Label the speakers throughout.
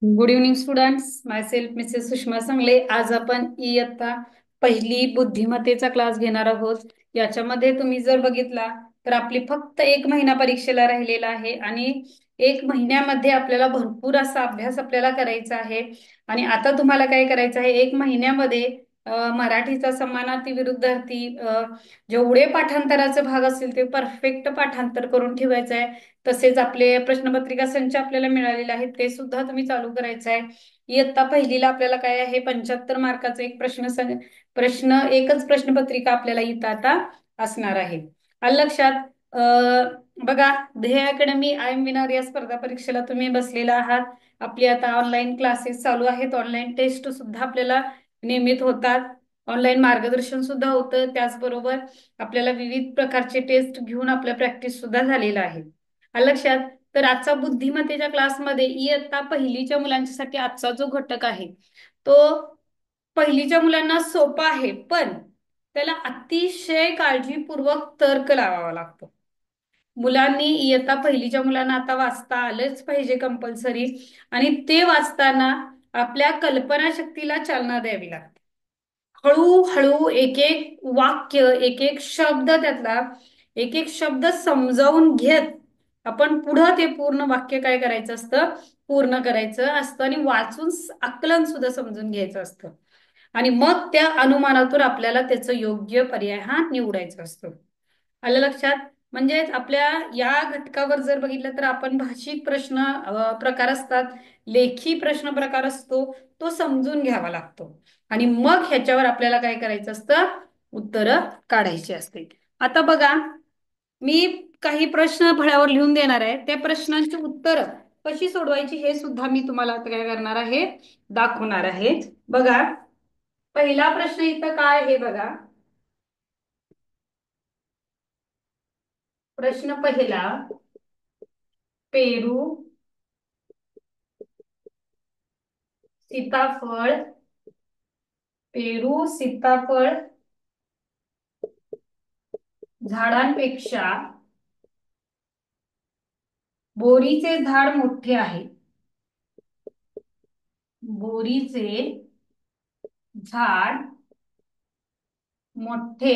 Speaker 1: Good evening students, माय self Mrs Sushma सांगले. आज आपण इयत्ता पहिली बुद्धिमत्तेचा क्लास घेणार आहोत. याच्यामध्ये तुम्ही जर बघितला तर आपली फक्त 1 महिना परीक्षेला राहिलेला आहे आणि 1 महिन्यामध्ये आपल्याला भरपूर असा अभ्यास आपल्याला करायचा आहे. आणि आता तुम्हाला काय करायचं आहे, 1 महिन्यामध्ये मराठीचा समानार्थी विरुद्धार्थी जेवढे पाठांतराचे भाग असतील ते परफेक्ट पाठांतर करून ठेवायचं आहे. तसेच आपले प्रश्नपत्रिका संच आपल्याला मिळालेले आहेत ते सुद्धा तुम्ही चालू करायचं आहे. इयत्ता पहिलीला आपल्याला काय आहे, 75 मार्काचा एक एकच प्रश्नपत्रिका आपल्याला इथं आता असणार आहे. आलं लक्षात? बघा, ध्येय अकॅडमी आय एम विनर या स्पर्धा परीक्षेला तुम्ही बसलेला आहात. आपली आता ऑनलाईन क्लासेस चालू आहेत, ऑनलाईन टेस्ट सुद्धा आपल्याला नियमित होतात, ऑनलाईन मार्गदर्शन सुद्धा होतं. त्याचबरोबर आपल्याला विविध प्रकारचे टेस्ट घेऊन आपल्या प्रॅक्टिस सुद्धा झालेला आहे. आलं लक्षात? तर आजचा बुद्धिमत्तेच्या क्लासमध्ये इयत्ता पहिलीच्या मुलांसाठी आजचा जो घटक आहे तो पहिलीच्या मुलांना सोपा आहे, पण त्याला अतिशय काळजीपूर्वक तर्क लावावा लागतो. मुलांनी इयत्ता पहिलीच्या मुलांना आता वाचता आलंच पाहिजे कंपल्सरी, आणि ते वाचताना आपल्या कल्पनाशक्तीला चालना द्यावी लागते. हळूहळू एक एक वाक्य, एक एक शब्द, त्यातला एक एक शब्द समजावून घेत आपण पुढं ते पूर्ण वाक्य काय करायचं असतं, पूर्ण करायचं असतं आणि वाचून आकलन सुद्धा समजून घ्यायचं असतं. आणि मग त्या अनुमानातून आपल्याला त्याचं योग्य पर्याय हा निवडायचा असतो. आलं लक्षात? म्हणजेच आपल्या या घटकावर जर बघितलं तर आपण भाषिक प्रश्न प्रकार असतात, लेखी प्रश्न प्रकार असतो, तो समजून घ्यावा लागतो. आणि मग ह्याच्यावर आपल्याला काय करायचं असतं, उत्तरं काढायची असते. आता बघा, मी काही प्रश्न फळ्यावर लिहून देणार आहे, त्या प्रश्नांची उत्तरं कशी सोडवायची हे सुद्धा मी तुम्हाला आता काय करणार आहे, दाखवणार आहे. बघा, पहिला प्रश्न इथं काय आहे बघा. प्रश्न पहिला, पेरू, सीताफळ, पेरू सीताफळ झाडांपेक्षा बोरीचे झाड मोठे आहे. बोरीचे झाड मोठे,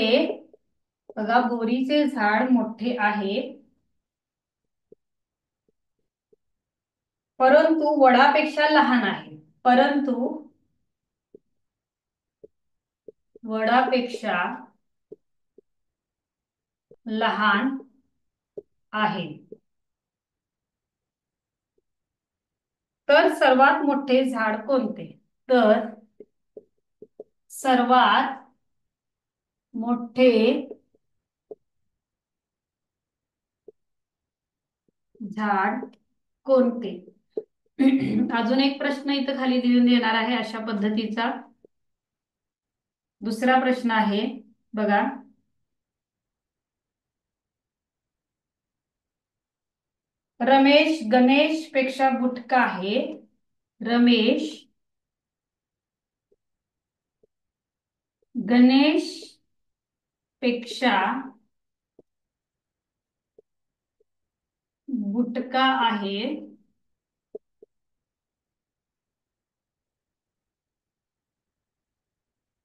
Speaker 1: बघा, बोरीचे झाड मोठे आहे, परंतु वडापेक्षा लहान आहे. परंतु वडापेक्षा लहान आहे. तर सर्वात मोठे झाड कोणते? तर सर्वात मोठे झाड कोणते? अजून एक प्रश्न इथं खाली देऊन देणार आहे अशा पद्धतीचा. दुसरा प्रश्न आहे बघा, रमेश गणेश पेक्षा बुटका आहे. रमेश गणेश पेक्षा बुटका आहे.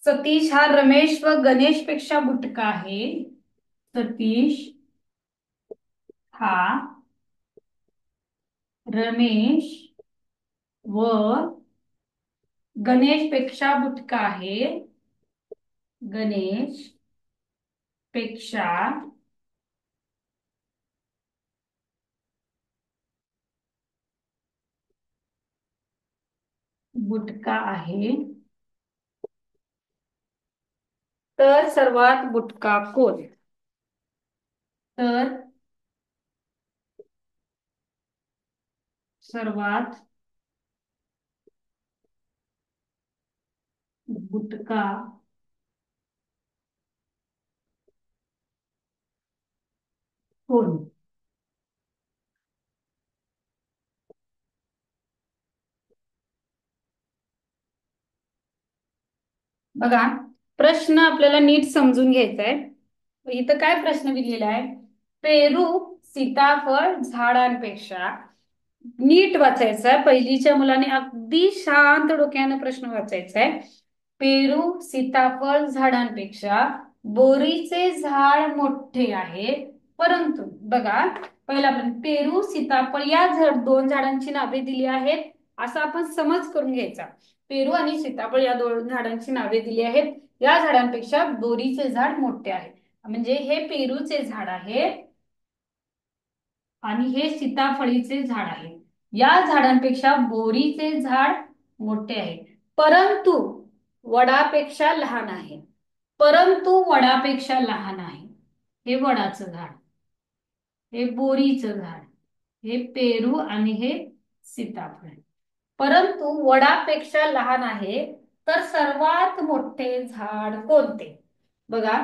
Speaker 1: सतीश हा रमेश व गणेश पेक्षा बुटका आहे. सतीश हा रमेश व गणेश पेक्षा बुटका आहे. गणेश पेक्षा बुटका आहे. तर सर्वात बुटका कोण? तर सर्वात बुटका कोण? बघा, प्रश्न आपल्याला नीट समजून घ्यायचा आहे. इथं काय प्रश्न दिलेला आहे, पेरू सीताफळ झाडांपेक्षा नीट वाचायचा आहे. पहिलीच्या मुलाने अगदी शांत डोक्याने प्रश्न वाचायचा आहे. पेरू सीताफळ झाडांपेक्षा बोरीचे झाड मोठे आहे, परंतु बघा, पहिला आपण पेरू सीताफळ या दोन झाडांची नावे दिली आहेत, असं आपण समज करून घ्यायचा. पेरू आणि सीताफळ या दोन झाडांची नावे दिली आहेत. या झाडांपेक्षा बोरीचे झाड मोठे आहे. म्हणजे हे पेरूचे झाड आहे आणि हे सीताफळीचे झाड आहे. या झाडांपेक्षा बोरीचे झाड मोठे आहे, परंतु वडापेक्षा लहान आहे. परंतु वडापेक्षा लहान आहे. हे वडाचं झाड, हे बोरीचं झाड, हे पेरू आणि हे सीताफळ. परंतु वडापेक्षा लहान आहे, तर सर्वात मोठे झाड कोणते? बघा,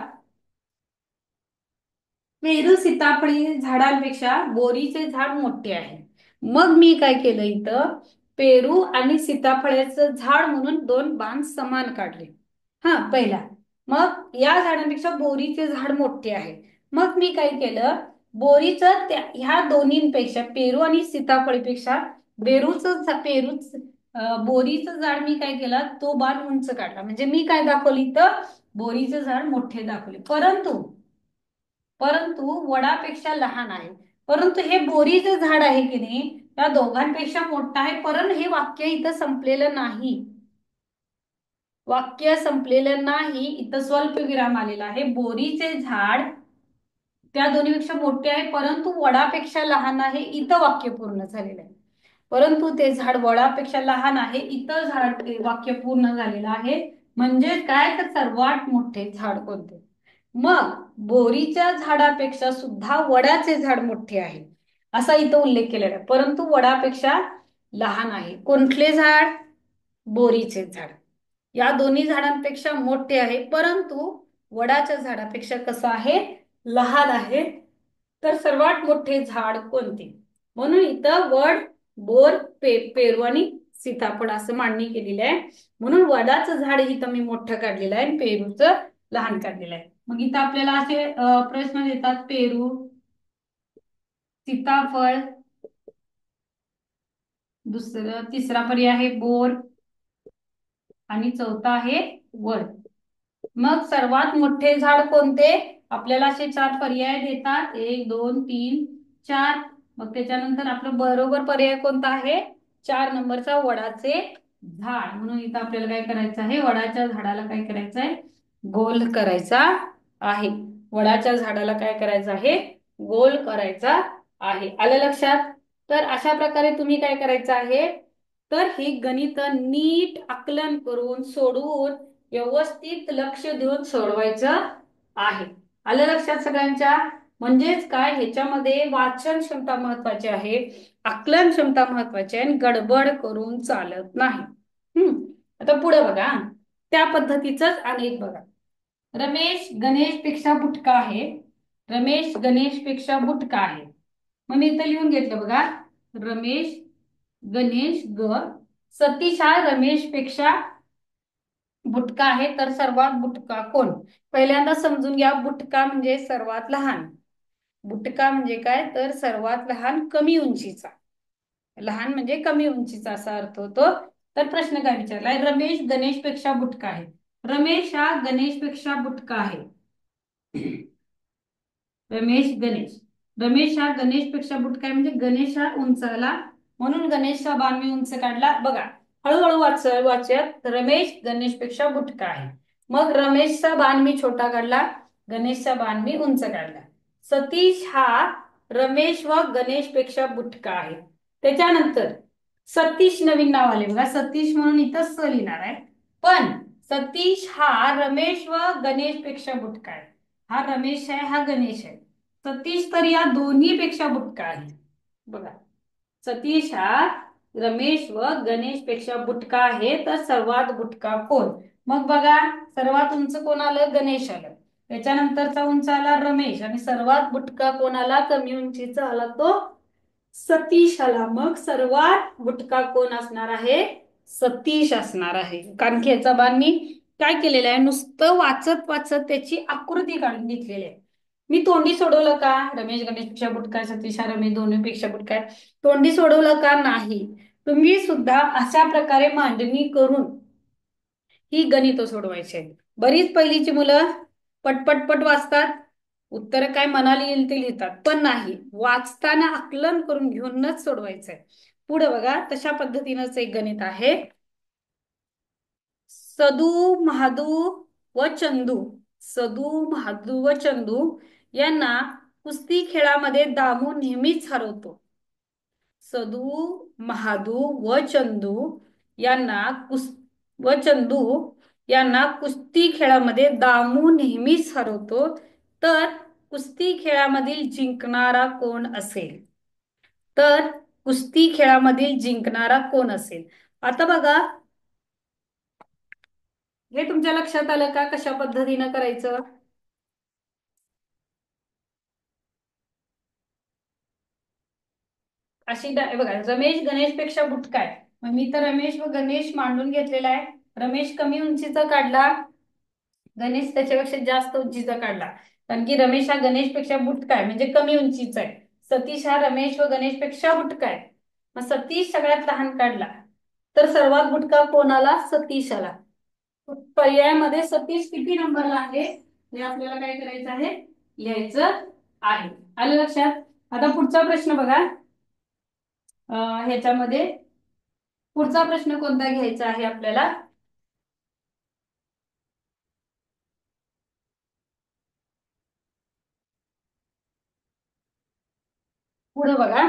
Speaker 1: पेरू सीताफळी झाडांपेक्षा बोरीचे झाड मोठे आहे. मग मी काय केलं इथं, पेरू आणि सीताफळाचं झाड म्हणून दोन बाण समान काढले. हा पहिला. मग या झाडांपेक्षा बोरीचे झाड मोठे आहे. मग मी काय केलं, बोरीचं ह्या दोन्हींपेक्षा पेरू आणि सीताफळीपेक्षा पेरूच बोरीचं झाड मी काय केलं, तो बाण उंच काढला. म्हणजे मी काय दाखवलं इथं, बोरीचं झाड मोठे दाखवले. परंतु परंतु वडापेक्षा लहान आहे. परंतु हे बोरीचं झाड आहे की नाही, त्या दोघांपेक्षा मोठं आहे. परंतु हे वाक्य इथं संपलेलं नाही. वाक्य संपलेलं नाही, इथं स्वल्पविराम आलेला आहे. बोरीचे झाड त्या दोन्हीपेक्षा मोठे आहे, परंतु वडापेक्षा लहान आहे, इथं वाक्य पूर्ण झालेलं आहे. परंतु ते झाड वडापेक्षा लहान आहे, इथं झाड वाक्य पूर्ण झालेलं आहे. म्हणजे काय, तर सर्वात मोठे झाड कोणते? मग बोरीच्या झाडापेक्षा सुद्धा वडाचे झाड मोठे आहे, असा इथं उल्लेख केलेला आहे. परंतु वडापेक्षा लहान आहे. कोणते झाड? बोरीचे झाड. या दोन्ही झाडांपेक्षा मोठे आहे, परंतु वडाच्या झाडापेक्षा कसं आहे, लहान आहे. तर सर्वात मोठे झाड कोणते? म्हणून इथं वड, बोर, पेरू आणि सीताफळ असं मांडणी केलेली आहे. म्हणून वडाचं झाड इथं मी मोठं काढलेलं आहे आणि पेरूचं लहान काढलेलं आहे. मग इथं आपल्याला असे प्रश्न देतात, पेरू, सीताफळ, तिसरा पर्याय आहे बोर आणि चौथा आहे वड. मग सर्वात मोठे झाड कोणते? आपल्याला असे चार पर्याय देतात, 1 2 3 4. मग त्याच्यानंतर आपलं बरोबर पर्याय कोणता आहे? 4 नंबरचा वडाचे झाड. म्हणून इथं आपल्याला काय करायचं आहे, वडाच्या झाडाला काय करायचं आहे, गोल करायचा आहे. वडाच्या झाडाला काय करायचं आहे, गोल करायचा आहे. आलं लक्षात? तर अशा प्रकारे तुम्ही काय करायचं आहे, तर ही गणित नीट आकलन करून सोडवून व्यवस्थित लक्ष देऊन सोडवायचं आहे. आलं लक्षात सगळ्यांच्या? म्हणजेच काय, ह्याच्यामध्ये वाचन क्षमता महत्वाची आहे, आकलन क्षमता महत्वाची आहे आणि गडबड करून चालत नाही. आता पुढे बघा, त्या पद्धतीच अनेक बघा. रमेश गणेश पेक्षा बुटका आहे. रमेश गणेश पेक्षा बुटका आहे. मग मी इथं लिहून घेतलं बघा, रमेश गणेश सतीश हा रमेश पेक्षा बुटका आहे, तर सर्वात बुटका कोण? पहिल्यांदा समजून घ्या, बुटका म्हणजे सर्वात लहान. बुटका म्हणजे काय, तर सर्वात लहान, कमी उंचीचा. लहान म्हणजे कमी उंचीचा असा अर्थ होतो. तर प्रश्न काय विचारलाय, रमेश गणेश पेक्षा बुटका आहे. रमेश हा गणेश पेक्षा बुटका आहे. रमेश हा गणेश पेक्षा बुटका आहे, म्हणजे गणेश हा उंचाला, म्हणून गणेशचा बाण मी उंच काढला. बघा, हळूहळू वाचूयात. रमेश गणेश पेक्षा बुटका आहे. मग रमेशचा बाण मी छोटा काढला, गणेशचा बाण मी उंच काढला. सतीश हा रमेश व गणेश पेक्षा बुटका आहे. त्याच्यानंतर सतीश नवीन नाव आले बघा, सतीश म्हणून इथं स लिहिणार आहे. पण सतीश हा रमेश व गणेश पेक्षा बुटका आहे. हा रमेश आहे, हा गणेश आहे. सतीश तर या दोन्ही पेक्षा बुटका आहे. बघा, सतीश हा रमेश व गणेश पेक्षा बुटका आहे, तर सर्वात बुटका कोण? मग बघा, सर्वात उंच कोण आलं, गणेश आलं. त्याच्यानंतरचा उंच आला रमेश, आणि सर्वात बुटका कोण आला, कमी उंचीचा आला, तो सतीश आला. मग सर्वात बुटका कोण असणार आहे, सतीश असणार आहे. कारण की याचा बाण मी काय केलेलं आहे, नुसतं वाचत वाचत त्याची आकृती काढून घेतलेली आहे. मी तोंडी सोडवलं का? रमेश गणेशपेक्षा बुटका, सतीश हा रमेश दोन्हीपेक्षा बुटका आहे. तोंडी सोडवलं का? नाही. तुम्ही सुद्धा अशा प्रकारे मांडणी करून ही गणितं सोडवायची आहेत. बरीच पहिलीची मुलं पटपटपट वाचतात, उत्तर काय मनाला येईल ते लिहितात, पण नाही, वाचताना आकलन करून घेऊनच सोडवायचंय. पुढे बघा, तशा पद्धतीनंच एक गणित आहे. सदू, महादू व चंदू, सदू, महादू व चंदू यांना कुस्ती खेळामध्ये दामू नेहमीच हरवतो. सदू, महादू व चंदू यांना व चंदू यांना कुस्ती खेळामध्ये दामू नेहमीच हरवतो. तर कुस्ती खेळामधील जिंकणारा कोण असेल? तर कुस्ती खेळामधील जिंकणारा कोण असेल? आता बघा, हे तुमच्या लक्षात आलं का कशा पद्धतीनं करायचं? अशी बघा, रमेश गणेश पेक्षा बुटका आहे. मग मी तर रमेश व गणेश मांडून घेतलेला आहे. रमेश कमी उंचीचा काढला, गणेश त्याच्यापेक्षा जास्त उंचीचा काढला. कारण की रमेश हा गणेश पेक्षा बुटका आहे, म्हणजे कमी उंचीचा आहे. सतीश हा रमेश व गणेश पेक्षा बुटका आहे. मग सतीश सगळ्यात लहान काढला, तर सर्वात बुटका कोणाला? सतीश आला. पर्यायामध्ये सतीश किती नंबरला आहे हे आपल्याला काय करायचं आहे? लिहायचं आहे. आलं लक्षात? आता पुढचा प्रश्न बघा. ह्याच्यामध्ये पुढचा प्रश्न कोणता घ्यायचा आहे आपल्याला? पुढे बघा,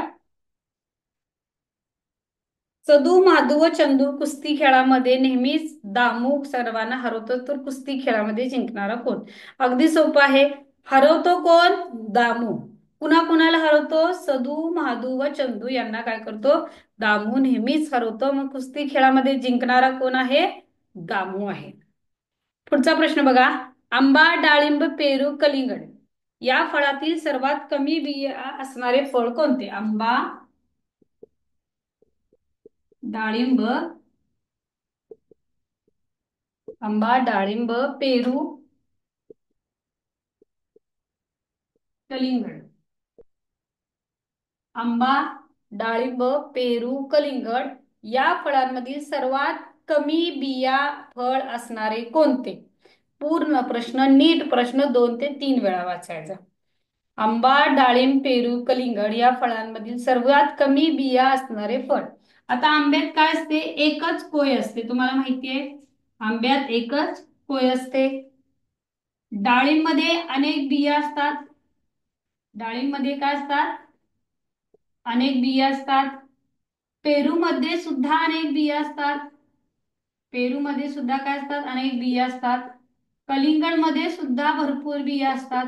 Speaker 1: सदू, माधू व चंदू कुस्ती खेळामध्ये नेहमीच दामू सर्वांना हरवतो, तर कुस्ती खेळामध्ये जिंकणारा कोण? अगदी सोपं आहे. हरवतो कोण? दामू. कुणा कुणाला हरवतो? सदू, महादू व चंदू यांना काय करतो? दामू नेहमीच हरवतो. मग कुस्ती खेळामध्ये जिंकणारा कोण आहे? दामू आहे. पुढचा प्रश्न बघा, आंबा, डाळिंब, पेरू, कलिंगड या फळातील सर्वात कमी बिया असणारे फळ कोणते? आंबा, डाळिंब, आंबा, डाळिंब, पेरू, कलिंगड. आंबा, डाळिंब, पेरू, कलिंगड या फळांमधील सर्वात कमी बिया फळ असणारे कोणते? पूर्ण प्रश्न, नीट प्रश्न 2 ते 3 वेळा वाचायचा. आंबा, डाळिंब, पेरू, कलिंगड या फळांमधील सर्वात कमी बिया असणारे फळ. आता आंब्यात काय असते? एकच कोय असते, तुम्हाला माहितीये. आंब्यात एकच कोय असते. डाळिंब मध्ये अनेक बिया असतात. डाळिंब मध्ये काय असतात? अनेक बिया असतात. पेरू मध्ये सुद्धा अनेक बिया असतात. पेरू मध्ये सुद्धा काय असतात? अनेक बिया असतात. कलिंगड मध्ये सुद्धा भरपूर बिया असतात.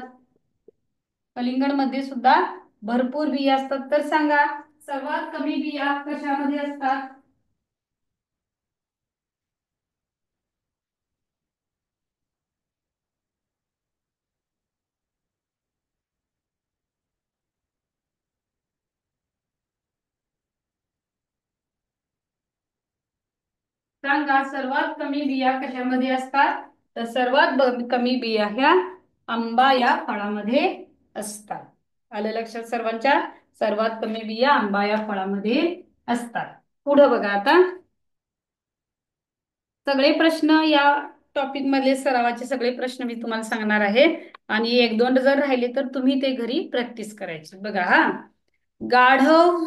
Speaker 1: कलिंगड मध्ये सुद्धा भरपूर बिया असतात. तर सांगा, सर्वात कमी बिया कशामध्ये असतात? सांगा, सर्वात कमी बिया कशामध्ये असतात? तर सर्वात कमी बिया ह्या आंबा या फळामध्ये असतात. आलं लक्षात सर्वांच्या? सर्वात कमी बिया आंबा या फळामध्ये असतात. पुढे बघा आता, सगळे प्रश्न या टॉपिक मधले सरावाचे सगळे प्रश्न मी तुम्हाला सांगणार आहे. आणि 1-2 जर राहिले तर तुम्ही ते घरी प्रॅक्टिस करायची. बघा हा, गाढव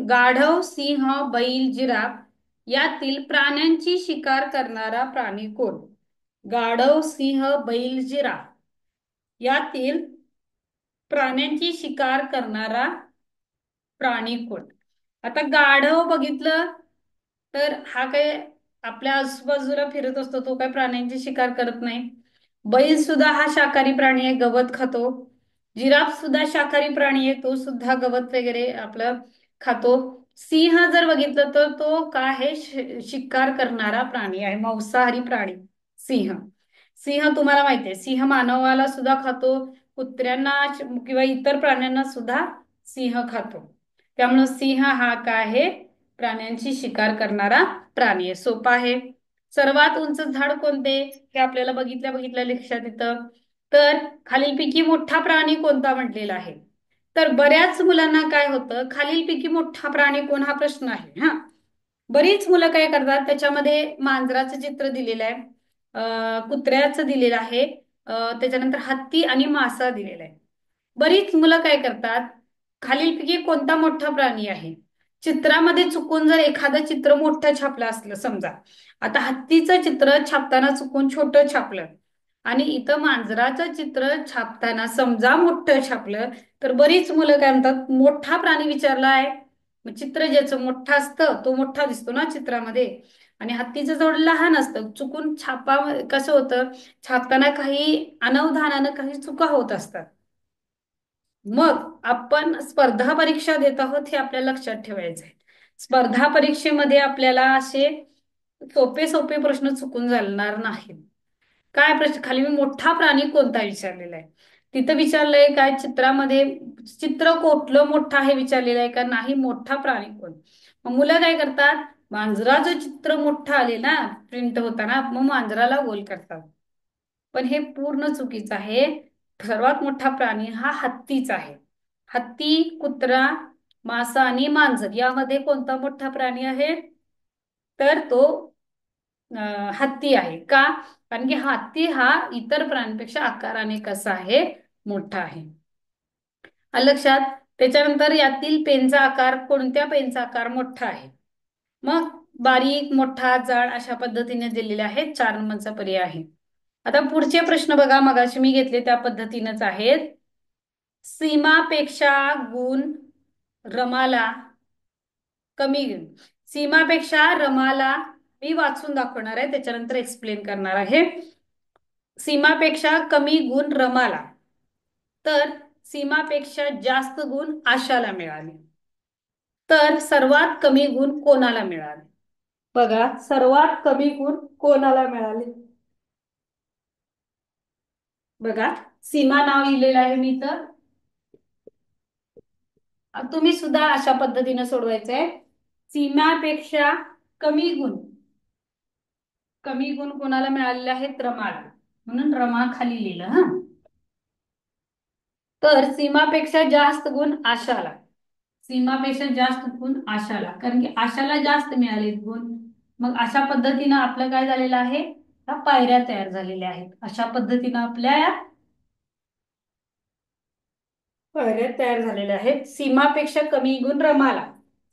Speaker 1: गाढव, सिंह, बैल, जिराफ यातील प्राण्यांची शिकार करणारा प्राणी कोण? गाढव, सिंह, बैल, जिराफ यातील प्राण्यांची शिकार करणारा प्राणी कोण? आता गाढव बघितलं तर हा काय आपल्या आजूबाजूला फिरत असतो, तो काय प्राण्यांची शिकार करत नाही. बैल सुद्धा हा शाकाहारी प्राणी आहे, गवत खातो. जिराफ सुद्धा शाकाहारी प्राणी आहे, तो सुद्धा गवत वगैरे आपलं खातो. सिंह जर बघितलं तर तो काय आहे? शिकार करणारा प्राणी आहे, मांसाहारी प्राणी सिंह. सिंह तुम्हाला माहिती आहे, सिंह मानवाला सुद्धा खातो, कुत्र्यांना किंवा इतर प्राण्यांना सुद्धा सिंह खातो. त्यामुळे सिंह हा काय आहे? प्राण्यांची शिकार करणारा प्राणी आहे. सोपा आहे. सर्वात उंच झाड कोणते? हे आपल्याला बघितल्या बघितल्या लक्षात येतं. तर खालीलपैकी मोठा प्राणी कोणता म्हटलेला आहे? तर बऱ्याच मुलांना काय होतं, खालीलपैकी मोठा प्राणी कोण हा प्रश्न आहे. हा, बरीच मुलं काय करतात, त्याच्यामध्ये मांजराचं चित्र दिलेलं आहे, कुत्र्याचं दिलेलं आहे, त्याच्यानंतर हत्ती आणि मासा दिलेला आहे. बरीच मुलं काय करतात, खालीलपैकी कोणता मोठा प्राणी आहे, चित्रामध्ये चुकून जर एखादं चित्र मोठं छापलं असलं, समजा आता हत्तीचं चित्र छापताना चुकून छोटं छापलं आणि इथं मांजराचं चित्र छापताना समजा मोठं छापलं, तर बरीच मुलं काय म्हणतात, मोठा प्राणी विचारला आहे. मग चित्र ज्याचं मोठं असतं तो मोठा दिसतो ना चित्रामध्ये, आणि हत्तीचं थोडं लहान असतं. चुकून छापा कसं होतं, छापताना काही अनवधानानं काही चुका होत असतात. मग आपण स्पर्धा परीक्षा देत आहोत हे आपल्याला लक्षात ठेवायचं आहे. स्पर्धा परीक्षेमध्ये आपल्याला असे सोपे सोपे प्रश्न चुकून चालणार नाहीत. काय प्रश्न खाली, मी मोठा प्राणी कोणता विचारलेला आहे, तिथं विचारलंय काय चित्रामध्ये, चित्र कुठलं मोठं आहे विचारलेलं आहे का नाही, मोठा प्राणी कोण. मग मुलं काय करतात, मांजराचं चित्र मोठं आले ना प्रिंट होताना, मग मांजराला गोल करतात. पण हे पूर्ण चुकीचं आहे. सर्वात मोठा प्राणी हा हत्तीच आहे. हत्ती, कुत्रा, मासा आणि मांजर यामध्ये कोणता मोठा प्राणी आहे? तर तो हत्ती आहे. का? कारण की हत्ती हा इतर प्राण्यांपेक्षा आकाराने कसा आहे, मोठा आहे. आलं लक्षात? त्याच्यानंतर यातील पेनचा आकार, कोणत्या पेनचा आकार मोठा आहे? मग बारीक, मोठा, जाड अशा पद्धतीने दिलेले आहेत. 4 नंबरचा पर्याय आहे. आता पुढचे प्रश्न बघा, मगाशी मी घेतले त्या पद्धतीनेच आहेत. सीमापेक्षा गुण रमाला कमी, सीमापेक्षा रमाला मी वाचून दाखवणार आहे, त्याच्यानंतर एक्सप्लेन करणार आहे. सीमापेक्षा कमी गुण रमाला, तर सीमापेक्षा जास्त गुण आशाला मिळाले. तर सर्वात कमी गुण कोणाला मिळाले? बघा, सर्वात कमी गुण कोणाला मिळाले? बघा, सीमा नाव लिहिलेलं आहे मी तर, तुम्ही सुद्धा अशा पद्धतीने सोडवायचंय. सीमापेक्षा कमी गुण, कमी गुण कोणाला मिळालेले आहेत? रमाला, म्हणून रमा खाली लिहिलं. हा, तर सीमापेक्षा जास्त गुण आशाला, सीमापेक्षा जास्त गुण आशाला, कारण की आशाला जास्त मिळालेत गुण. मग अशा पद्धतीनं आपलं काय झालेलं आहे, त्या पायऱ्या तयार झालेल्या आहेत. अशा पद्धतीनं आपल्या या पायऱ्या तयार झालेल्या आहेत. सीमापेक्षा कमी गुण रमाला,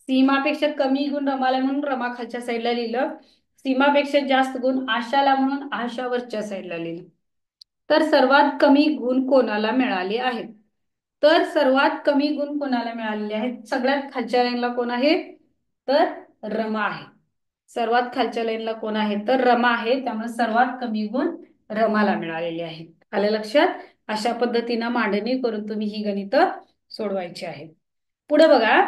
Speaker 1: सीमापेक्षा कमी गुण रमाला म्हणून रमा खालच्या साईडला लिहिलं, सीमापेक्षा जास्त गुण आशाला म्हणून आशा वरच्या साईडला लिहिलं. तर सर्वात कमी गुण कोणाला मिळाले आहेत? तर सर्वात कमी गुण कोणाला मिळालेले आहेत? सगळ्यात खालच्या लाईनला कोण आहे? तर रमा आहे. सर्वात खालच्या लाईनला कोण आहे? तर रमा आहे. त्यामुळे सर्वात कमी गुण रमाला मिळालेले आहेत. आलं लक्षात? अशा पद्धतीनं मांडणी करून तुम्ही ही गणितं सोडवायची आहेत. पुढे बघा,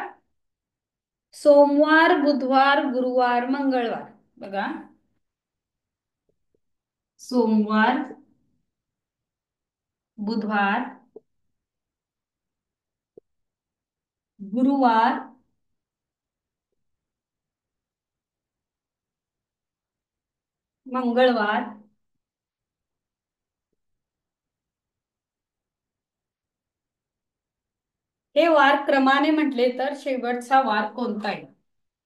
Speaker 1: सोमवार, बुधवार, गुरुवार, मंगळवार. बघा, सोमवार, बुधवार, गुरुवार, मंगळवार, हे वार क्रमाने म्हटले तर शेवटचा वार कोणता आहे?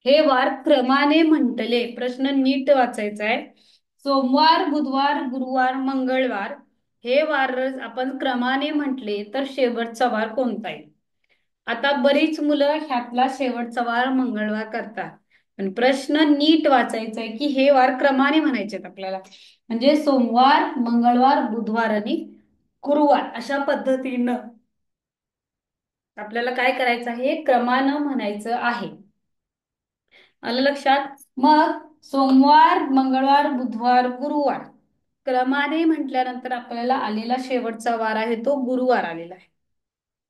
Speaker 1: हे वार क्रमाने म्हटले, प्रश्न नीट वाचायचा आहे. सोमवार, बुधवार, गुरुवार, मंगळवार हे वार आपण क्रमाने म्हटले तर शेवटचा वार कोणता आहे? आता बरीच मुलं ह्यातला शेवटचा वार मंगळवार करतात, पण प्रश्न नीट वाचायचा आहे की हे वार क्रमाने म्हणायचे आपल्याला. म्हणजे सोमवार, मंगळवार, बुधवार आणि गुरुवार अशा पद्धतीनं आपल्याला काय करायचं आहे, क्रमानं म्हणायचं आहे. आलं लक्षात? मग सोमवार, मंगळवार, बुधवार, गुरुवार क्रमाने म्हटल्यानंतर आपल्याला आलेला शेवटचा वार आहे तो गुरुवार आलेला आहे.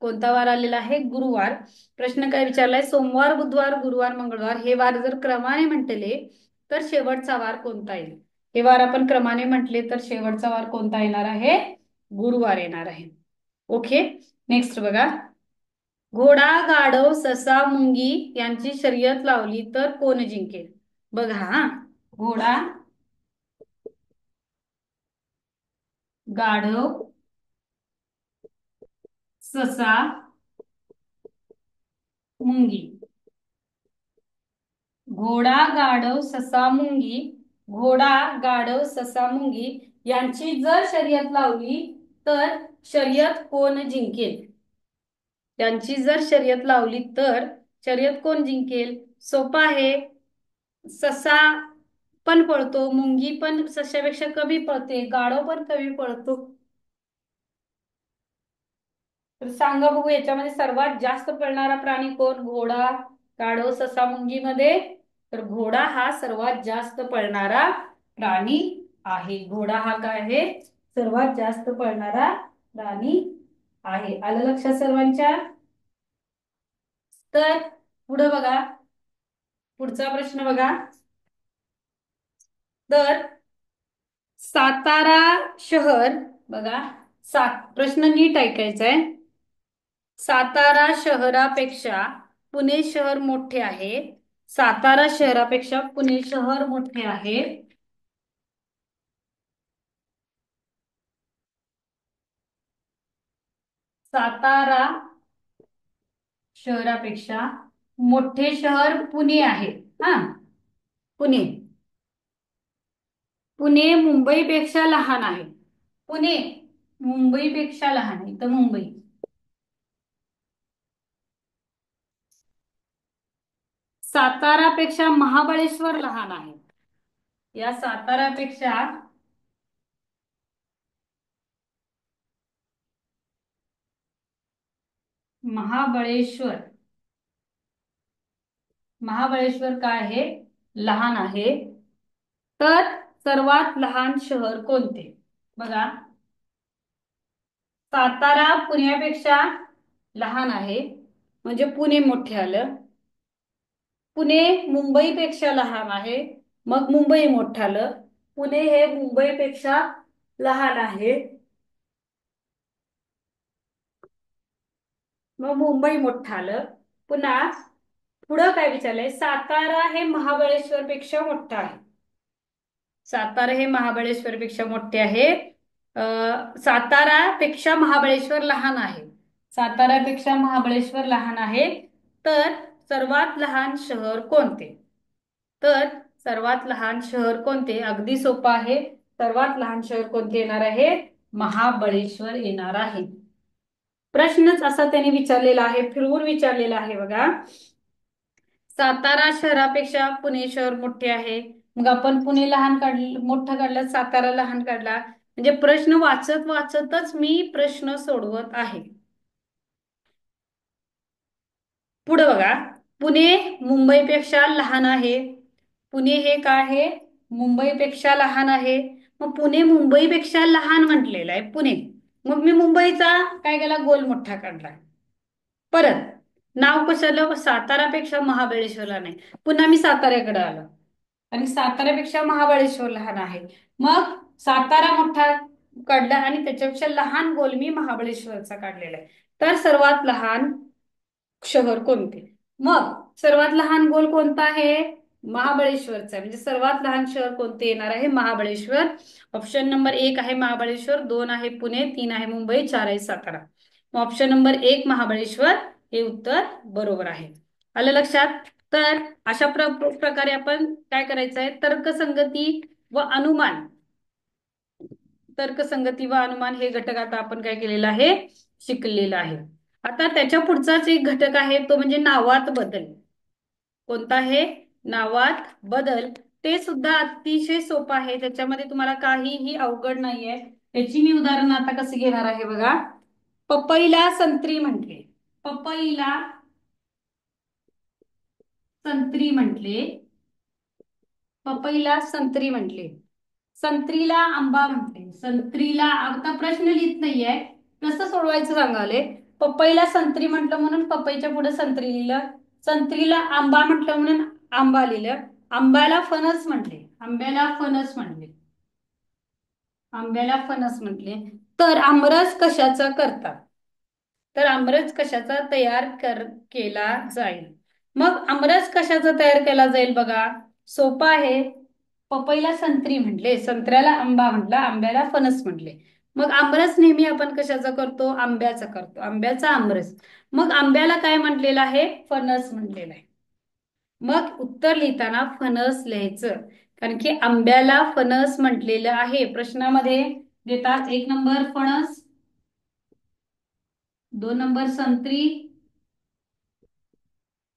Speaker 1: कोणता वार आलेला आहे? गुरुवार. प्रश्न काय विचारलाय? सोमवार, बुधवार, गुरुवार, मंगळवार हे वार जर क्रमाने म्हटले तर शेवटचा वार कोणता येईल? हे वार आपण क्रमाने म्हटले तर शेवटचा वार कोणता येणार आहे? गुरुवार येणार आहे. ओके, नेक्स्ट बघा, घोडा, गाढव, ससा, मुंगी यांची शर्यत लावली तर कोण जिंकेल? बघा हा, घोडा, गाढव, ससा, मुंगी. घोडा, गाढव, ससा, मुंगी. घोडा, गाढव, ससा, मुंगी यांची जर शर्यत लावली तर शर्यत कोण जिंकेल? त्यांची जर शर्यत लावली तर शर्यत कोण जिंकेल? सोपा आहे. ससा पण पळतो, मुंगी पण सशापेक्षा कमी पळते, गाढव पण कमी पळतो. तर सांगा बघू याच्यामध्ये सर्वात जास्त पळणारा प्राणी कोण? घोडा, गाढव, ससा, मुंगी मध्ये तर घोडा हा सर्वात जास्त पळणारा प्राणी आहे. घोडा हा काय आहे? सर्वात जास्त पळणारा प्राणी आहे. आलं लक्षात सर्वांच्या? तर पुढे बघा, पुढचा प्रश्न बघा. तर सातारा शहर बघा, प्रश्न नीट ऐकायचा आहे. सातारा शहरापेक्षा पुणे शहर मोठे आहे. सातारा शहरापेक्षा पुणे शहर मोठे आहे. सातारा शहरापेक्षा मोठे शहर पुणे आहे. हा, पुणे. पुणे मुंबईपेक्षा लहान आहे. पुणे मुंबईपेक्षा लहान आहे. तर मुंबई. सातारापेक्षा महाबळेश्वर लहान आहे. या सातारापेक्षा महाबळेश्वर महाबळेश्वर काय आहे? लहान आहे. तर सर्वात लहान शहर कोणते? बघा, सातारा पुण्यापेक्षा लहान आहे म्हणजे पुणे मोठे आलं. पुणे मुंबईपेक्षा लहान आहे मग मुंबई मोठं आलं. पुणे हे मुंबईपेक्षा लहान आहे मग मुंबई मोठं आलं. पुन्हा पुढं काय विचारलंय? सातारा हे महाबळेश्वर पेक्षा मोठं आहे. सातारा हे महाबळेश्वर पेक्षा मोठे आहे. सातारा पेक्षा महाबळेश्वर लहान आहे. सातारापेक्षा महाबळेश्वर लहान आहे. तर सर्वात लहान शहर कोणते? तर सर्वात लहान शहर कोणते? अगदी सोपं आहे. सर्वात लहान शहर कोणते येणार आहे? महाबळेश्वर येणार आहे. प्रश्नच असा त्यांनी विचारलेला आहे, फिरवून विचारलेला आहे बघा. सातारा शहरापेक्षा पुणे शहर मोठे आहे. मग आपण पुणे लहान काढलं, मोठं काढलं, सातारा लहान काढला. म्हणजे प्रश्न वाचत वाचतच मी प्रश्न सोडवत आहे. पुढे बघा, पुणे मुंबईपेक्षा लहान आहे. पुणे हे काय आहे? मुंबईपेक्षा लहान आहे. मग पुणे मुंबईपेक्षा लहान म्हटलेलं आहे पुणे. मग मी मुंबईचा काय केला? गोल मोठा काढला. परत नाव कशाला? सातारापेक्षा महाबळेश्वरला नाही. पुन्हा मी साताऱ्याकडे आलो आणि साताऱ्यापेक्षा महाबळेश्वर लहान आहे. मग सातारा मोठा काढला आणि त्याच्यापेक्षा लहान गोल मी महाबळेश्वरचा काढलेला आहे. तर सर्वात लहान शहर कोणते? मग सर्वात लहान गोल कोणता आहे? महाबळेश्वरचा. म्हणजे सर्वात लहान शहर कोणते येणार आहे? महाबळेश्वर. ऑप्शन नंबर 1 आहे महाबळेश्वर, 2 आहे पुणे, 3 आहे मुंबई, 4 आहे सातारा. ऑप्शन नंबर 1 महाबळेश्वर हे उत्तर बरोबर आहे. आलं लक्षात? तर अशा प्रकारे आपण काय करायचं आहे? तर्कसंगती व अनुमान. तर्कसंगती व अनुमान हे घटक आता आपण काय केलेलं आहे? शिकलेलं आहे. आता त्याच्या पुढचाच एक घटक आहे तो म्हणजे नावात बदल. कोणता आहे? नावात बदल. ते सुद्धा अतिशय सोपं आहे. त्याच्यामध्ये तुम्हाला काहीही अवघड नाहीये. त्याची मी उदाहरण आता कसं घेणार आहे बघा. पपईला संत्री म्हटले. पपईला संत्री म्हटले. पपईला संत्री म्हटले. संत्रीला आंबा म्हटले. संत्रीला, आता प्रश्न लिहित नाहीये, कसं सोडवायचं सांगाले. पपईला संत्री म्हटलं म्हणून पपईच्या पुढे संत्री लिहिलं. संत्रीला आंबा म्हटलं म्हणून आंबा लिहिलं. आंब्याला फणस म्हटले. आंब्याला फणस म्हटले. आंब्याला फणस म्हटले. तर आमरस कशाचा करतात? तर आमरस कशाचा तयार केला जाईल? मग आमरस कशाचा तयार केला जाईल बघा. सोपा आहे. पपईला संत्री म्हटले, संत्र्याला आंबा म्हटला, आंब्याला फणस म्हटले. मग आमरस नेहमी आपण कशाचा करतो? आंब्याचा करतो, आंब्याचा आमरस. मग आंब्याला काय म्हटलेलं आहे? फणस म्हटलेलं आहे. मग उत्तर लिहिताना फणस लिहायचं, कारण की आंब्याला फणस म्हटलेलं आहे. प्रश्नामध्ये देतात 1 नंबर फणस, 2 नंबर संत्री,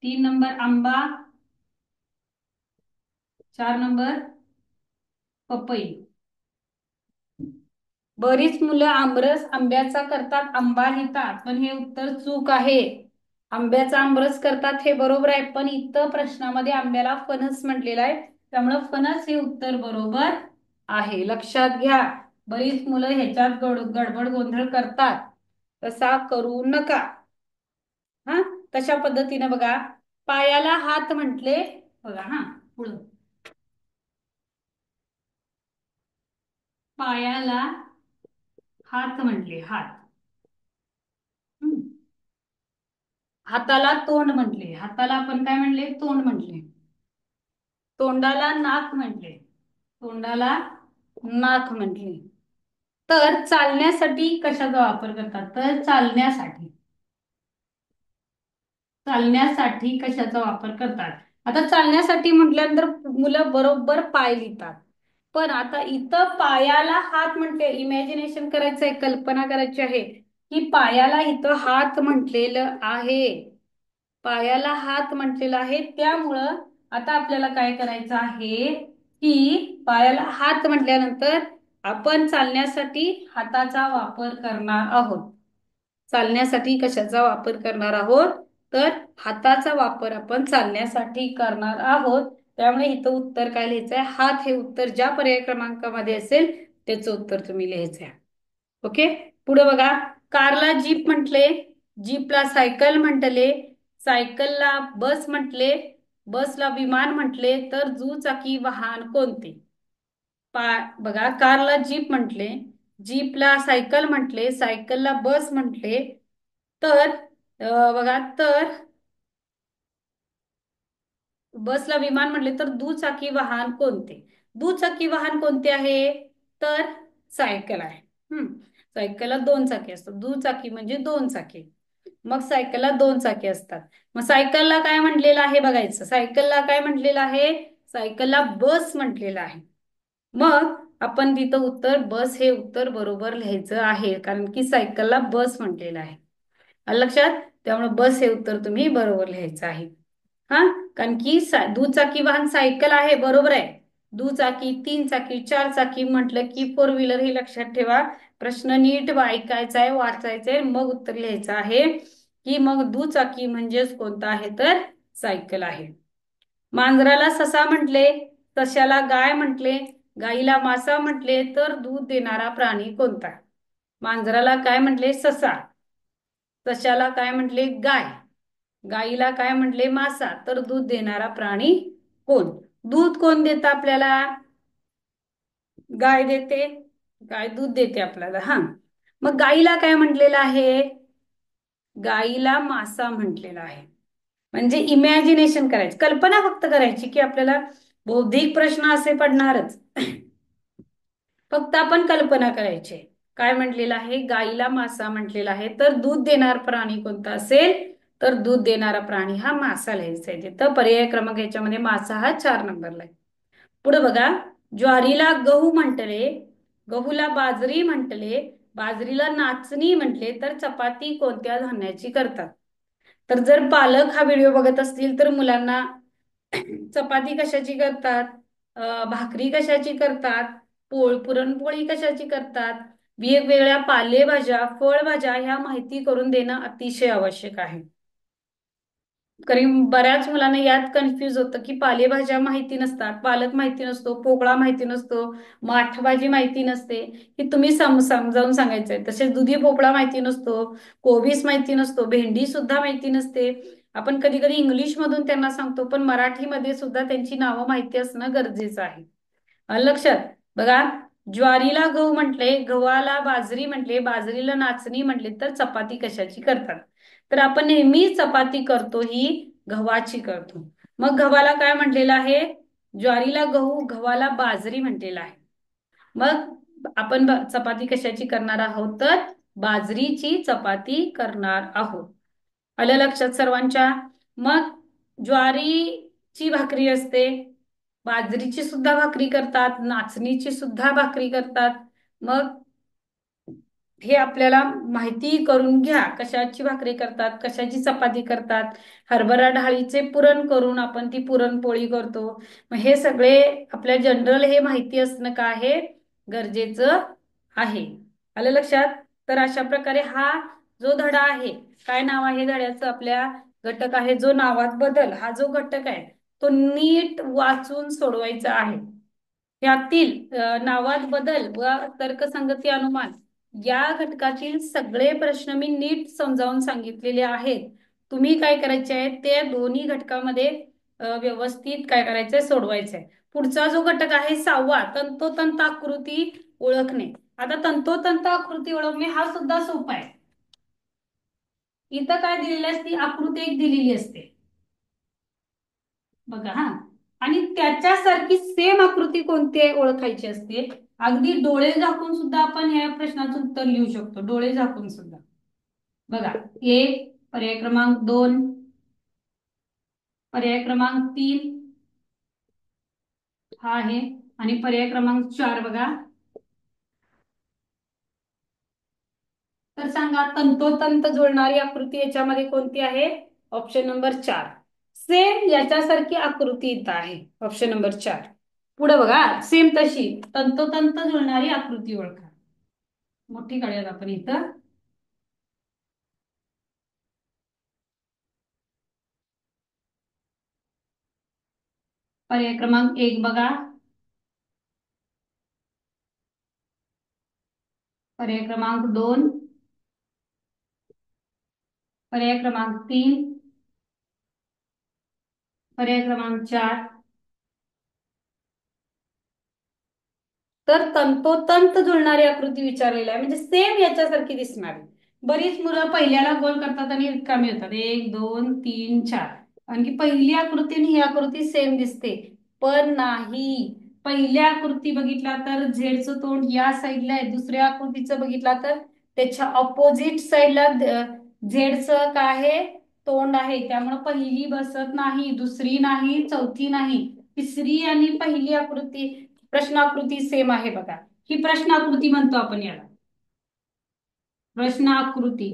Speaker 1: 3 नंबर आंबा, 4 नंबर पपई. बरीच मुलं आमरस आंब्याचा करतात, आंबा लिहितात, पण हे उत्तर चूक आहे. आंब्याचा आमरस करतात हे बरोबर आहे, पण इथं प्रश्नामध्ये आंब्याला फणस म्हटलेला आहे, त्यामुळं फणस हे उत्तर बरोबर आहे. लक्षात घ्या. बरीच मुलं ह्याच्यात गडबड गोंधळ करतात, तसा करू नका. हा, तशा पद्धतीने बघा, पायाला हात म्हटले. बघा हा, पुढं पायाला हात म्हटले, हात. हम्म. हाताला तोंड म्हटले, हाताला आपण काय म्हणले? तोंड म्हटले. तोंडाला नाक म्हटले, तोंडाला नाक म्हटले. तर चालण्यासाठी कशाचा वापर करतात? तर चालण्यासाठी, चालण्यासाठी कशाचा वापर करतात? आता चालण्यासाठी म्हटल्यानंतर मुलं बरोबर पाय लिहितात, पण आता इथं पायाला हात म्हणते. इमॅजिनेशन करायचंय, कल्पना करायची आहे की पायाला इथं हात म्हटलेलं आहे, पायाला हात म्हटलेला आहे. त्यामुळं आता आपल्याला काय करायचं आहे की पायाला हात म्हटल्यानंतर आपण चालण्यासाठी हाताचा वापर करणार आहोत. चालण्यासाठी कशाचा वापर करणार आहोत? तर हाताचा वापर आपण चालण्यासाठी करणार आहोत. त्यामुळे इथं उत्तर काय लिहायचं आहे? हात हे उत्तर ज्या पर्याय क्रमांकामध्ये असेल त्याचं उत्तर तुम्ही लिहायचं आहे. ओके, पुढे बघा. कारला जीप म्हटले, जीपला सायकल म्हटले, सायकलला बस म्हटले, बसला विमान म्हटले, तर दुचाकी वाहन कोणते? बघा, कारला जीप म्हटले, जीपला सायकल म्हटले, सायकलला बस म्हटले, तर बघा, तर बसला विमान म्हटले, तर दुचाकी वाहन कोणते? दुचाकी वाहन कोणते आहे? तर सायकल आहे. सायकलला 2 चाकी असतात, दुचाकी म्हणजे 2 चाकी. मग सायकलला 2 चाकी असतात. मग सायकलला काय म्हटलेलं आहे बघायचं. सायकलला काय म्हटलेलं आहे? सायकलला बस म्हटलेलं आहे. मग आपण तिथं उत्तर बस हे उत्तर बरोबर लिहायचं आहे, कारण की सायकलला बस म्हटलेलं आहे. आलं लक्षात? त्यामुळे बस हे उत्तर तुम्ही बरोबर लिहायचं आहे. हा, कारण की दुचाकी वाहन सायकल आहे, बरोबर आहे. दुचाकी, 3 चाकी, 4 चाकी म्हटलं की 4 व्हीलर, हे लक्षात ठेवा. प्रश्न नीट ऐकायचा आहे, वाचायचा आहे, मग उत्तर लिहायचं आहे की मग दुचाकी म्हणजेच कोणता आहे? तर सायकल आहे. मांजराला ससा म्हटले, सशाला गाय म्हटले, गाईला मासा म्हटले, तर दूध देणारा प्राणी कोणता? मांजराला काय म्हटले? ससा. सशाला काय म्हटले? गाय. गाईला काय म्हटले? मासा. तर दूध देणारा प्राणी कोण? दूध कोण देतं आपल्याला? गाय देते. गाय दूध देते आपल्याला. हा, मग गाईला काय म्हटलेलं आहे? गाईला मासा म्हटलेला आहे. म्हणजे इमॅजिनेशन करायचं, कल्पना फक्त करायची की आपल्याला बौद्धिक प्रश्न असे पडणारच. फक्त आपण कल्पना करायची. काय म्हटलेलं आहे? गाईला मासा म्हटलेला आहे. तर दूध देणारा प्राणी कोणता असेल? तर दूध देणारा प्राणी हा मासा लिहायचा आहे. तर पर्याय क्रमांक याच्यामध्ये मासा हा 4 नंबरला आहे. पुढे बघा, ज्वारीला गहू म्हटले, गहूला बाजरी म्हटले, बाजरीला नाचणी म्हटले, तर चपाती कोणत्या धान्याची करतात? तर जर पालक हा व्हिडिओ बघत असतील तर मुलांना चपाती कशाची करतात? भाकरी कशाची करतात? पुरणपोळी कशाची करतात? वेगवेगळ्या पालेभाज्या, फळभाज्या ह्या माहिती करून देणं अतिशय आवश्यक आहे. कारण बऱ्याच मुलांना यात कन्फ्युज होतं की पालेभाज्या माहिती नसतात, पालक माहिती नसतो, पोकळा माहिती नसतो, माठभाजी माहिती नसते, की तुम्ही समजावून सांगायचंय. तसेच दुधी भोपळा माहिती नसतो, कोबीस माहिती नसतो, भेंडी सुद्धा माहिती नसते. आपण कधी कधी इंग्लिश मधून त्यांना सांगतो, पण मराठीमध्ये सुद्धा त्यांची नावं माहिती असणं गरजेचं आहे. लक्षात बघा, ज्वारीला गहू म्हटले, गव्हाला बाजरी म्हटले, बाजरीला नाचणी म्हटले, तर चपाती कशाची करतात? तर आपण नेहमी चपाती करतो ही गव्हाची करतो. मग गव्हाला काय म्हटलेलं आहे? ज्वारीला गहू, गव्हाला बाजरी म्हटलेला आहे. मग आपण चपाती कशाची करणार आहोत, तर बाजरीची चपाती करणार आहोत. आलं लक्षात सर्वांच्या? मग ज्वारीची भाकरी असते, बाजरीची सुद्धा भाकरी करतात, नाचणीची सुद्धा भाकरी करतात. मग हे आपल्याला माहिती करून घ्या, कशाची भाकरी करतात, कशाची चपाती करतात. हरभरा डाळीचे पुरण करून आपण ती पुरणपोळी करतो. मग हे सगळे आपल्या जनरल हे माहिती असणं का आहे, गरजेचं आहे. आलं लक्षात? तर अशा प्रकारे हा जो धडा आहे, काय नाव आहे धड्याचं आपल्या, घटक आहे जो नावात बदल, हा जो घटक आहे तो नीट वाचून सोडवायचा आहे. यातील नावात बदल व तर्कसंगती अनुमान या घटकातील सगळे प्रश्न मी नीट समजावून सांगितलेले आहेत. तुम्ही काय करायचे आहे, ते दोन्ही घटकामध्ये व्यवस्थित काय करायचंय, सोडवायचंय. पुढचा जो घटक आहे 6वा, तंतोतंत आकृती ओळखणे. आता तंतोतंत आकृती ओळखणे हा सुद्धा सोपा आहे. इथं काय दिलेली असते, आकृती एक दिलेली असते बघा हा, आणि त्याच्यासारखी सेम आकृती कोणती आहे ओळखायची असते. अगदी डोळे झाकून सुद्धा आपण या प्रश्नाचं उत्तर लिहू शकतो, डोळे झाकून सुद्धा. बघा, 1, पर्याय क्रमांक 2, पर्याय क्रमांक 3 हा आहे, आणि पर्याय क्रमांक 4 बघा. तर सांगा, तंतोतंत जुळणारी आकृती याच्यामध्ये कोणती आहे? ऑप्शन नंबर 4, सेम याच्यासारखी आकृती इथं आहे, ऑप्शन नंबर 4. पुढे बघा, सेम तशी तंतोतंत जुळणारी आकृती ओळखा. मोठी काढूयात आपण इथं. पर्याय क्रमांक 1 बघा, पर्याय क्रमांक 2, पर्याय क्रमांक 3, पर्याय क्रमांक 4. तर तंतोतंत जुळणारी आकृती विचारलेली आहे, म्हणजे सेम याच्यासारखी दिसणार. बरीच मुलं पहिल्याला गोल करतात आणि रिकामी होतात, 1 2 3 4, आणखी पहिली आकृती आणि ही आकृती सेम दिसते, पण नाही. पहिल्या आकृती बघितला तर झेडचं तोंड या साईडला आहे, दुसऱ्या आकृतीचं बघितला तर त्याच्या ऑपोजिट साईडला झेडचं काय आहे, तोंड आहे. त्यामुळे पहिली बसत नाही, दुसरी नाही, चौथी नाही, तिसरी आणि पहिली आकृती प्रश्नाकृती सेम आहे बघा. ही प्रश्नाकृती म्हणतो आपण याला, प्रश्नाकृती.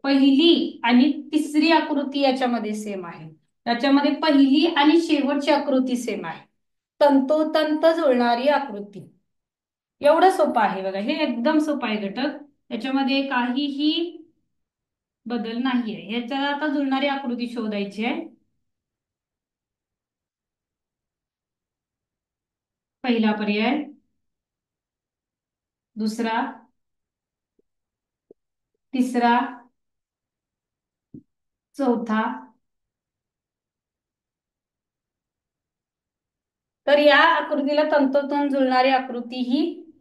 Speaker 1: पहिली आणि तिसरी आकृती याच्यामध्ये सेम आहे, याच्यामध्ये पहिली आणि शेवटची आकृती सेम आहे. तंतोतंत जुळणारी आकृती, एवढं सोपं आहे बघा, हे एकदम सोपं आहे घटक, याच्यामध्ये काहीही बदल नाहीये. याच्याला आता जुळणारी आकृती शोधायची आहे. पहिला पर्याय, दुसरा, तिसरा, चौथा. तर या आकृतीला तंतोतंत जुळणारी आकृती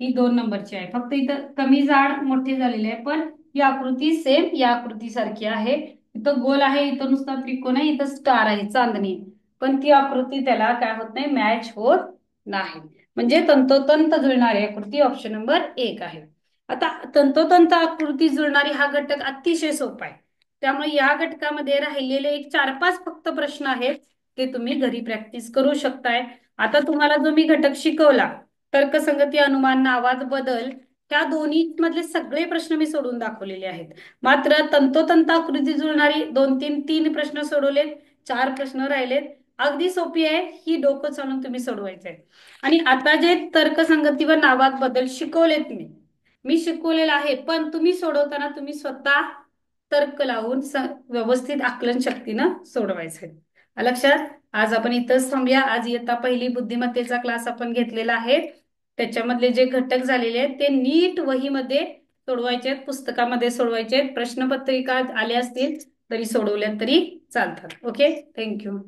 Speaker 1: ही 2 नंबरची आहे. फक्त इथं कमी जाड मोठे झालेले आहे, पण ही आकृती सेम या आकृती सारखी आहे. इथं गोल आहे, इथं नुसता त्रिकोण आहे, इथं स्टार आहे, चांदणी, पण ती आकृती त्याला काय होत नाही, मॅच होत नाही. म्हणजे तंतोतंत जुळणारी आकृती ऑप्शन नंबर 1 आहे. आता तंतोतंत आकृती जुळणारी हा घटक अतिशय सोपा आहे, त्यामुळे या घटकामध्ये राहिलेले एक 4-5 फक्त प्रश्न आहेत, ते तुम्ही घरी प्रॅक्टिस करू शकताय. आता तुम्हाला जो मी घटक शिकवला, तर्कसंगती अनुमान नावात बदल, त्या दोन्ही मधले सगळे प्रश्न मी सोडून दाखवलेले आहेत. मात्र तंतोतंत आकृती जुळणारी 2-3 प्रश्न सोडवले, 4 प्रश्न राहिलेत. अगदी सोपी आहे ही, डोकं चालून तुम्ही सोडवायचंय. आणि आता जे तर्कसंगती व नावात बदल शिकवलेत मी शिकवलेलं आहे, पण तुम्ही सोडवताना तुम्ही स्वतः तर्क लावून व्यवस्थित आकलन शक्तीनं सोडवायचंय. लक्षात? आज आपण इथंच थांबूया. आज इयत्ता पहिली बुद्धिमत्तेचा क्लास आपण घेतलेला आहे, त्याच्यामधले जे घटक झालेले आहेत ते नीट वहीमध्ये सोडवायचे आहेत, पुस्तकामध्ये सोडवायचे आहेत. प्रश्नपत्रिका आले असतील तरी सोडवल्यात तरी चालतात. Okay, thank you.